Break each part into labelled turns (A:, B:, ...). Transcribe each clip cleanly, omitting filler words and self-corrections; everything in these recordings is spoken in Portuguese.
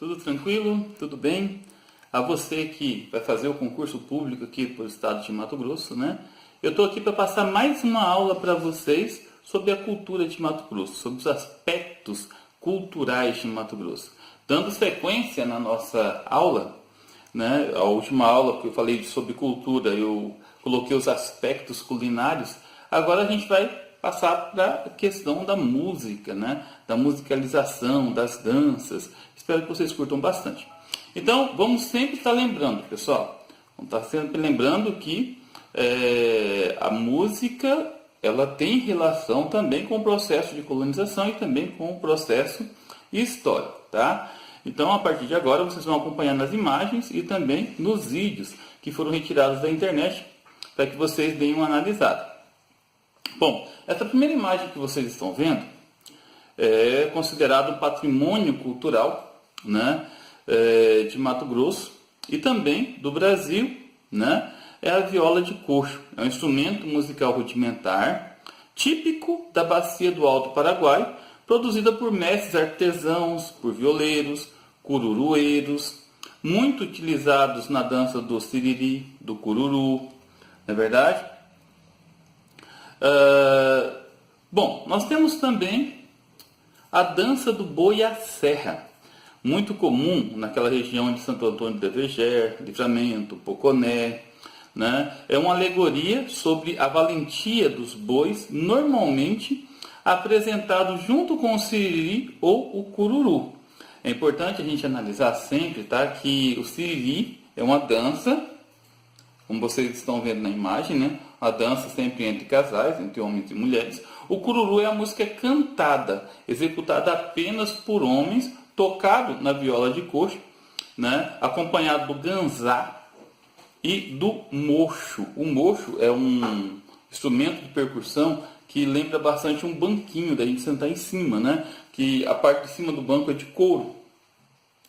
A: Tudo tranquilo? Tudo bem? A você que vai fazer o concurso público aqui para o estado de Mato Grosso, né? Eu estou aqui para passar mais uma aula para vocês sobre a cultura de Mato Grosso, sobre os aspectos culturais de Mato Grosso. Dando sequência na nossa aula, né? A última aula que eu falei sobre cultura, eu coloquei os aspectos culinários. Agora a gente vai passar para a questão da música, né? Da musicalização, das danças. Espero que vocês curtam bastante. Então, vamos sempre estar lembrando, pessoal. Vamos estar sempre lembrando que a música ela tem relação também com o processo de colonização e também com o processo histórico, tá? Então, a partir de agora, vocês vão acompanhar nas imagens e também nos vídeos que foram retirados da internet para que vocês deem uma analisada. Bom, essa primeira imagem que vocês estão vendo é considerado um patrimônio cultural, né, de Mato Grosso e também do Brasil, né, é a viola de coxo. É um instrumento musical rudimentar, típico da bacia do Alto Paraguai, produzida por mestres artesãos, por violeiros, cururueiros, muito utilizados na dança do siriri, do cururu, não é verdade? Bom, nós temos também a dança do boi à serra, muito comum naquela região de Santo Antônio de Vejer, Livramento, Poconé, né? É uma alegoria sobre a valentia dos bois, normalmente apresentado junto com o siriri ou o cururu. É importante a gente analisar sempre, tá, que o siriri é uma dança, como vocês estão vendo na imagem, né? A dança sempre entre casais, entre homens e mulheres. O cururu é a música cantada, executada apenas por homens, tocado na viola de coxo, né? Acompanhado do ganzá e do mocho. O mocho é um instrumento de percussão que lembra bastante um banquinho da gente sentar em cima, né? Que a parte de cima do banco é de couro,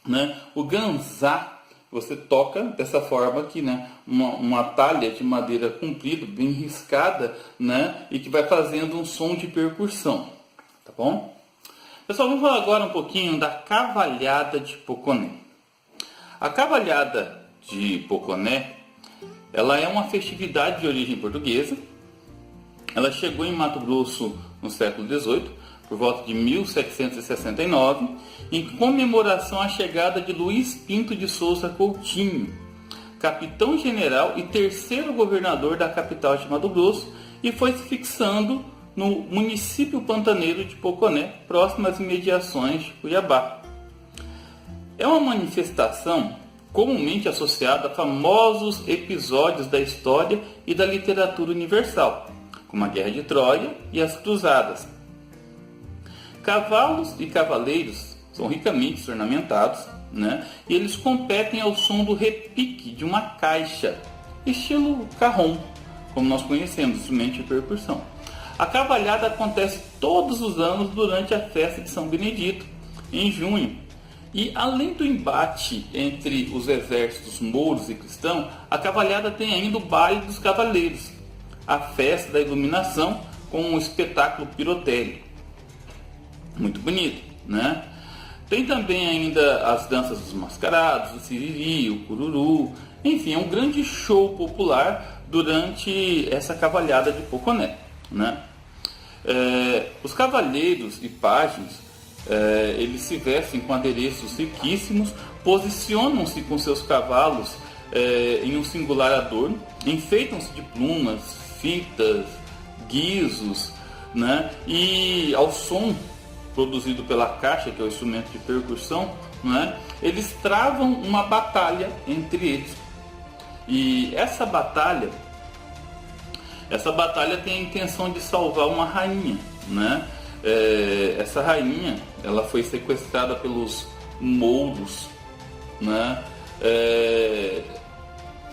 A: né? O ganzá você toca dessa forma aqui, né? Uma talha de madeira comprida, bem riscada, né? E que vai fazendo um som de percussão, tá bom? Pessoal, vamos falar agora um pouquinho da cavalhada de Poconé. A cavalhada de Poconé, ela é uma festividade de origem portuguesa. Ela chegou em Mato Grosso no século XVIII, por volta de 1769, em comemoração à chegada de Luiz Pinto de Souza Coutinho, capitão-general e terceiro governador da capital de Mato Grosso, e foi se fixando no município pantaneiro de Poconé, próximo às imediações de Cuiabá. É uma manifestação comumente associada a famosos episódios da história e da literatura universal, como a Guerra de Troia e as Cruzadas. Cavalos e cavaleiros são ricamente ornamentados, né? E eles competem ao som do repique de uma caixa, estilo carrom, como nós conhecemos, instrumento de percussão. A cavalhada acontece todos os anos durante a festa de São Benedito, em junho. E além do embate entre os exércitos mouros e cristãos, a cavalhada tem ainda o baile dos cavaleiros, a festa da iluminação com um espetáculo pirotécnico. Muito bonito, né? Tem também ainda as danças dos mascarados, o siriri, o cururu. Enfim, é um grande show popular durante essa cavalhada de Poconé, né? Os cavalheiros e pajens, eles se vestem com adereços riquíssimos, posicionam-se com seus cavalos em um singular adorno, enfeitam-se de plumas, fitas, guizos, né? E ao som produzido pela caixa, que é o instrumento de percussão, né? Eles travam uma batalha entre eles. E essa batalha tem a intenção de salvar uma rainha, né? Essa rainha, ela foi sequestrada pelos mouros, né?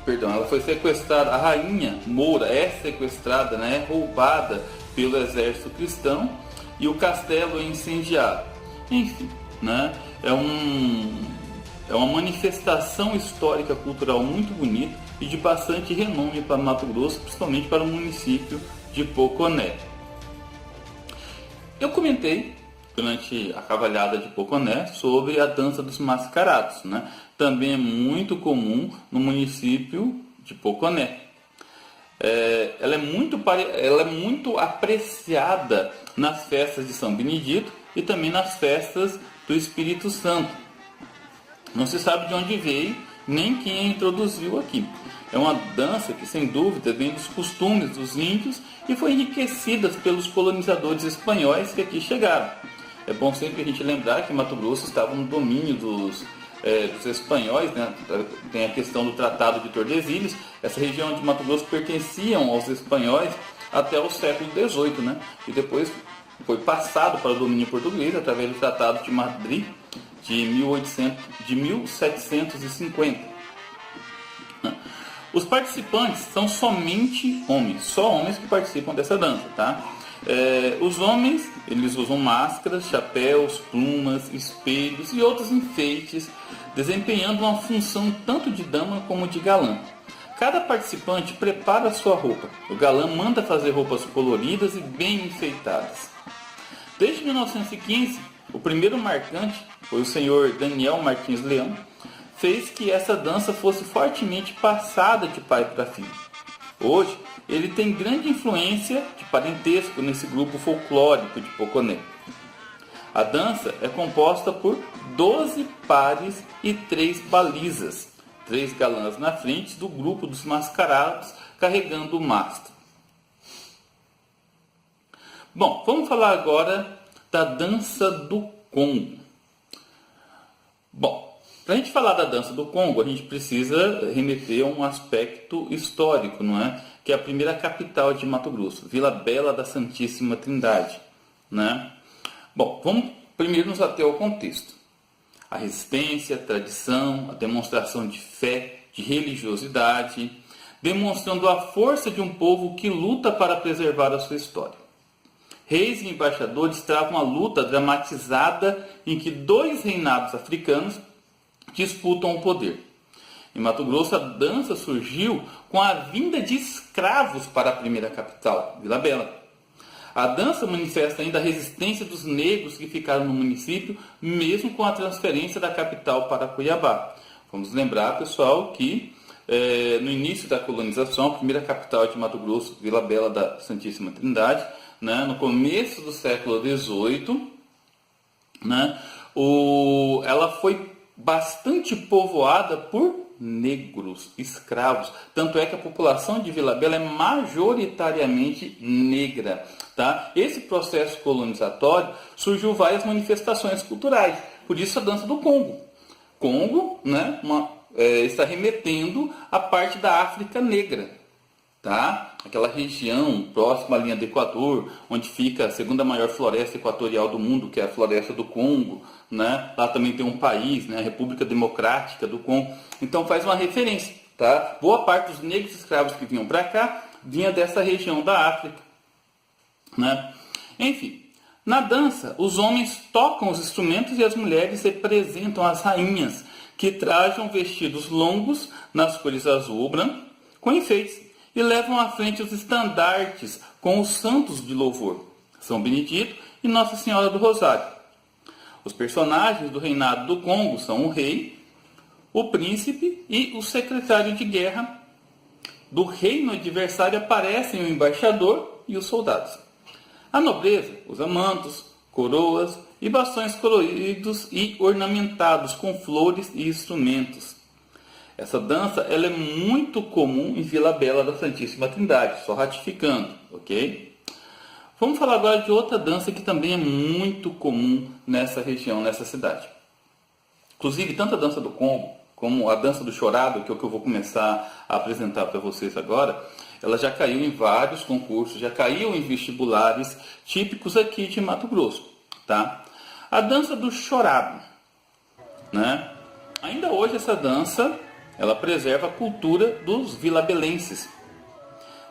A: Ela foi sequestrada, a rainha moura é sequestrada, né? É roubada pelo exército cristão e o castelo é incendiado. Enfim, né? É uma manifestação histórica cultural muito bonita e de bastante renome para Mato Grosso, principalmente para o município de Poconé. Eu comentei durante a cavalhada de Poconé sobre a dança dos mascarados, né? Também é muito comum no município de Poconé. Ela é muito apreciada nas festas de São Benedito e também nas festas do Espírito Santo. Não se sabe de onde veio, nem quem a introduziu aqui. É uma dança que, sem dúvida, vem dos costumes dos índios e foi enriquecida pelos colonizadores espanhóis que aqui chegaram. É bom sempre a gente lembrar que Mato Grosso estava no domínio dos espanhóis, né? Tem a questão do Tratado de Tordesilhas. Essa região de Mato Grosso pertenciam aos espanhóis até o século XVIII, né? E depois foi passado para o domínio português através do Tratado de Madrid de 1750. Os participantes são somente homens, só homens que participam dessa dança, tá? Os homens, eles usam máscaras, chapéus, plumas, espelhos e outros enfeites, desempenhando uma função tanto de dama como de galã. Cada participante prepara a sua roupa. O galã manda fazer roupas coloridas e bem enfeitadas. Desde 1915, o primeiro marcante foi o senhor Daniel Martins Leão, fez que essa dança fosse fortemente passada de pai para filho. Hoje, ele tem grande influência de parentesco nesse grupo folclórico de Poconé. A dança é composta por 12 pares e 3 balizas, 3 galãs na frente do grupo dos mascarados carregando o mastro. Bom, vamos falar agora da dança do Congo. Bom, para a gente falar da dança do Congo, a gente precisa remeter a um aspecto histórico, não é? Que é a primeira capital de Mato Grosso, Vila Bela da Santíssima Trindade, né? Bom, vamos primeiro nos ater ao contexto. A resistência, a tradição, a demonstração de fé, de religiosidade, demonstrando a força de um povo que luta para preservar a sua história. Reis e embaixadores travam uma luta dramatizada em que 2 reinados africanos disputam o poder. Em Mato Grosso, a dança surgiu com a vinda de escravos para a primeira capital, Vila Bela. A dança manifesta ainda a resistência dos negros que ficaram no município, mesmo com a transferência da capital para Cuiabá. Vamos lembrar, pessoal, que no início da colonização, a primeira capital de Mato Grosso, Vila Bela da Santíssima Trindade, né, no começo do século XVIII, né, ela foi bastante povoada por negros, escravos. Tanto é que a população de Vila Bela é majoritariamente negra. Tá? Esse processo colonizatório surgiu várias manifestações culturais. Por isso a dança do Congo. Congo, né, está remetendo à parte da África negra. Tá? Aquela região próxima à linha do Equador, onde fica a segunda maior floresta equatorial do mundo, que é a floresta do Congo, né? Lá também tem um país, né? A República Democrática do Congo. Então faz uma referência, tá? Boa parte dos negros escravos que vinham para cá vinha dessa região da África, né? Enfim, na dança, os homens tocam os instrumentos e as mulheres representam as rainhas, que trajam vestidos longos nas cores azul ou branco, com enfeites, e levam à frente os estandartes com os santos de louvor, São Benedito e Nossa Senhora do Rosário. Os personagens do reinado do Congo são o rei, o príncipe e o secretário de guerra. Do reino adversário aparecem o embaixador e os soldados. A nobreza usa mantos, coroas e bastões coloridos e ornamentados com flores e instrumentos. Essa dança ela é muito comum em Vila Bela da Santíssima Trindade, só ratificando, ok? Vamos falar agora de outra dança que também é muito comum nessa região, nessa cidade. Inclusive, tanto a dança do Congo como a dança do chorado, que é o que eu vou começar a apresentar para vocês agora, ela já caiu em vários concursos, já caiu em vestibulares típicos aqui de Mato Grosso, tá? A dança do chorado, né? Ainda hoje essa dança ela preserva a cultura dos vilabelenses.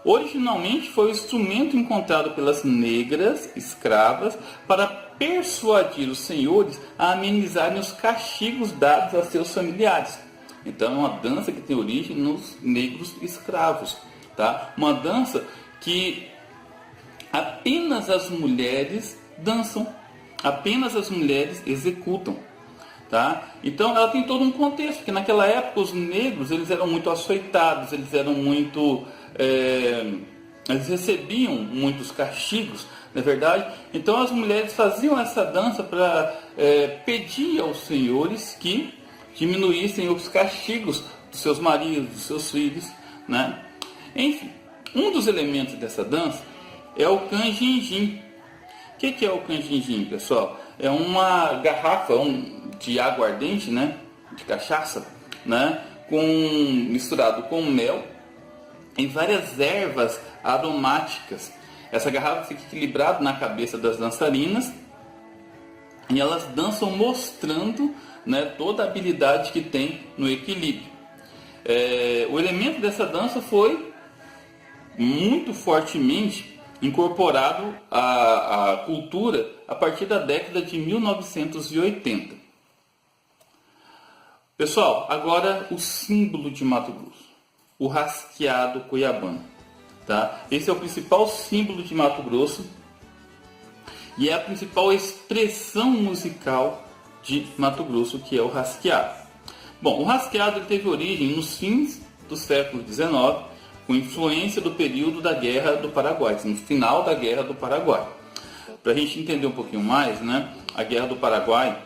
A: Originalmente foi o instrumento encontrado pelas negras escravas para persuadir os senhores a amenizarem os castigos dados a seus familiares. Então é uma dança que tem origem nos negros escravos. Tá? Uma dança que apenas as mulheres dançam. apenas as mulheres executam. Tá? Então ela tem todo um contexto, porque naquela época os negros eles eram muito açoitados, eles eram muito... eles recebiam muitos castigos, não é verdade? Então as mulheres faziam essa dança para pedir aos senhores que diminuíssem os castigos dos seus maridos, dos seus filhos, né? Enfim, um dos elementos dessa dança é o canjinjim. O que é o canjinjim, pessoal? É uma garrafa de aguardente, né? De cachaça, né? Misturado com mel e várias ervas aromáticas. Essa garrafa fica equilibrada na cabeça das dançarinas e elas dançam mostrando, né, toda a habilidade que tem no equilíbrio. O elemento dessa dança foi muito fortemente incorporado à cultura a partir da década de 1980. Pessoal, agora o símbolo de Mato Grosso, o rasqueado cuiabano. Tá? Esse é o principal símbolo de Mato Grosso e é a principal expressão musical de Mato Grosso, que é o rasqueado. Bom, o rasqueado ele teve origem nos fins do século XIX, com influência do período da Guerra do Paraguai, no final da Guerra do Paraguai. Para a gente entender um pouquinho mais, né, a Guerra do Paraguai,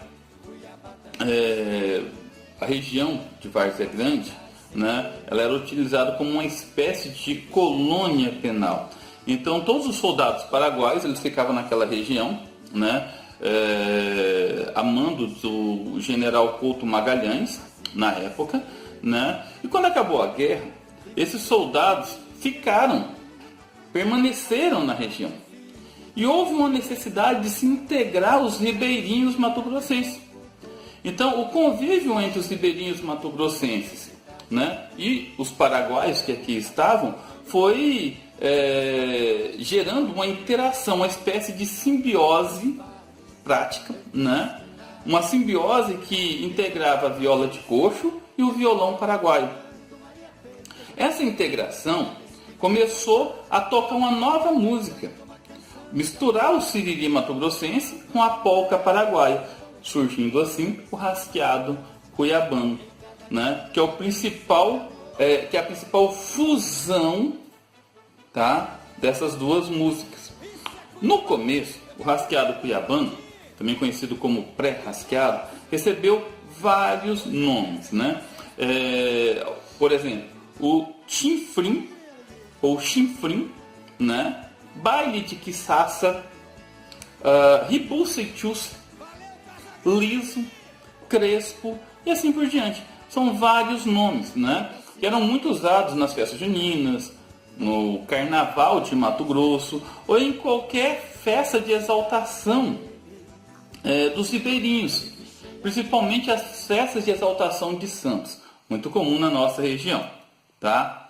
A: a região de Várzea Grande, né, ela era utilizada como uma espécie de colônia penal. Então todos os soldados paraguaios eles ficavam naquela região, né, a mando do general Couto Magalhães na época, né, e quando acabou a guerra, esses soldados permaneceram na região e houve uma necessidade de se integrar aos ribeirinhos mato-grossenses. Então o convívio entre os ribeirinhos mato-grossenses, né, e os paraguaios que aqui estavam foi gerando uma interação, uma espécie de simbiose prática, né, uma simbiose que integrava a viola de coxo e o violão paraguaio. Essa integração começou a tocar uma nova música, misturar o siriri mato-grossense com a polca paraguaia, surgindo assim o rasqueado cuiabano, né? Que é a principal fusão, tá? Dessas duas músicas. No começo, o rasqueado cuiabano, também conhecido como pré-rasqueado, recebeu vários nomes, né? Por exemplo, o chinfrim ou chinfrim, né? Baile de quiçaça, ribuceitus, liso, crespo e assim por diante. São vários nomes, né? Que eram muito usados nas festas juninas, no carnaval de Mato Grosso ou em qualquer festa de exaltação dos ribeirinhos, principalmente as festas de exaltação de santos, muito comum na nossa região, tá?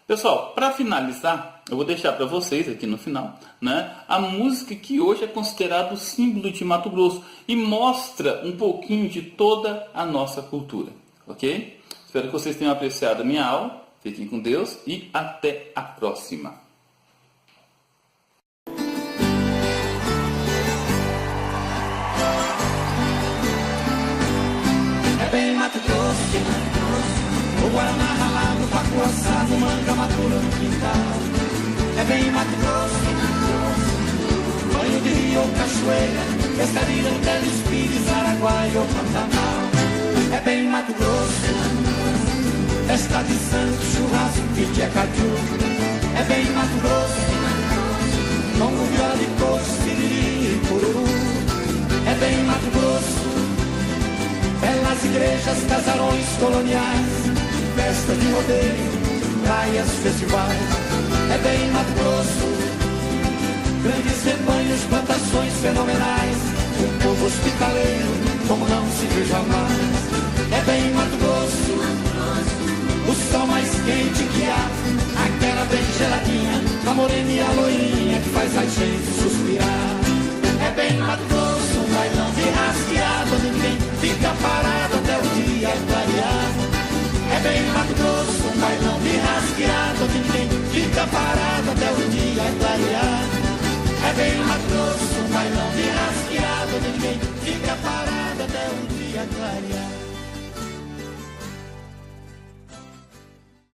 A: Pessoal, para finalizar, eu vou deixar para vocês aqui no final, né, a música que hoje é considerada o símbolo de Mato Grosso e mostra um pouquinho de toda a nossa cultura, ok? Espero que vocês tenham apreciado a minha aula. Fiquem com Deus e até a próxima.
B: É bem Mato Grosso, o Guaraná ralado, pacu assado, manga madura no quintal. É bem Mato Grosso, banho de rio ou cachoeira, pescaria no Telespires, Araguaia ou Pantanal. É bem Mato Grosso, festa de santos, churrasco, pique, caju. É bem Mato Grosso, longo, viola de coxo, siriri e cururu. É bem Mato Grosso, belas igrejas, casarões coloniais, festa de rodeio, praias, festivais. É bem Mato Grosso, grandes rebanhos, plantações fenomenais, um povo hospitaleiro, como não se viu jamais. É bem Mato Grosso, o sol mais quente que há, aquela bem geladinha, a morena e a loirinha que faz a gente suspirar. É bem Mato Grosso, um bailão de rasqueado, ninguém fica parado até o dia clarear. É bem Mato Grosso, um bailão de rasqueado, ninguém fica parado até o dia clarear. É bem Mato Grosso, um bailão de rasqueado, dia clarear.